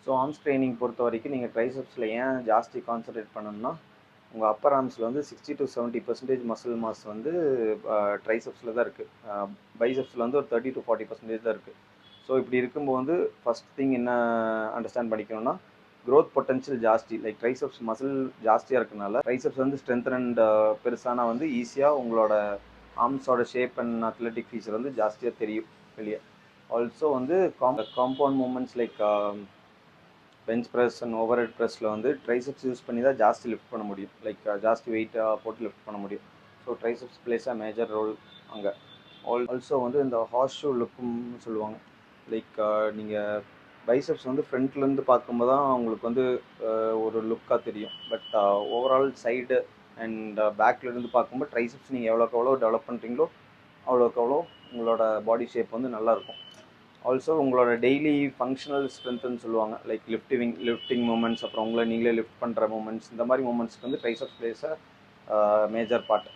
So arms training பொறுத்த வரைக்கும் நீங்கள் ட்ரைசெப்ஸில் ஏன் ஜாஸ்தி கான்சன்ட்ரேட் பண்ணணும்னா உங்கள் அப்பர் ஆர்ம்ஸில் வந்து 60 to 70% மசில் மாஸ் வந்து ட்ரைசெப்ஸில் தான் இருக்குது. பைசெப்ஸில் வந்து ஒரு 30 to 40% தான் இருக்குது. ஸோ இப்படி இருக்கும்போது வந்து ஃபஸ்ட் திங் என்ன அண்டர்ஸ்டாண்ட் பண்ணிக்கணும்னா க்ரோத் பொட்டன்ஷியல் ஜாஸ்தி. லைக் ட்ரைசெப்ஸ் மசில் ஜாஸ்தியாக இருக்கனால ட்ரைசெப்ஸ் வந்து ஸ்ட்ரென்த் அண்ட் பெருசானா வந்து ஈஸியாக உங்களோட ஆர்ம்ஸோட ஷேப் அண்ட் அத்லெட்டிக் ஃபீச்சர் வந்து ஜாஸ்தியாக தெரியும் வெளியே. ஆல்சோ வந்து compound moments like bench press and overhead ப்ரெஸ்ஸில் வந்து ட்ரைசெப்ஸ் யூஸ் பண்ணி தான் ஜாஸ்தி லிஃப்ட் பண்ண முடியும். லைக் ஜாஸ்தி வெயிட்டாக போட்டு லிஃப்ட் பண்ண முடியும். So triceps plays a major role அங்கே. ஆல்சோ வந்து இந்த ஹார்ஸ் ஷூ லுக்குன்னு சொல்லுவாங்க. லைக் நீங்கள் பைசெப்ஸ் வந்து ஃப்ரண்ட்லேருந்து பார்க்கும்போது தான் உங்களுக்கு வந்து ஒரு லுக்காக தெரியும். பட் ஓவரால் சைடு அண்ட் பேக்லேருந்து பார்க்கும்போது ட்ரைசெப்ஸ் நீங்கள் எவ்வளோக்கு எவ்வளோ டெவலப் பண்ணுறீங்களோ அவ்வளோக்கு எவ்வளோ உங்களோட பாடி ஷேப் வந்து நல்லாயிருக்கும். ஆல்சோ உங்களோட டெய்லி ஃபங்க்ஷனல் ஸ்ட்ரென்த்துன்னு சொல்லுவாங்க. லைக் லிஃப்டிங் மூமெண்ட்ஸ், அப்புறம் உங்களை நீங்களே லிஃப்ட் பண்ணுற மூமெண்ட்ஸ், இந்த மாதிரி மூமெண்ட்ஸ்க்கு வந்து triceps plays a major part.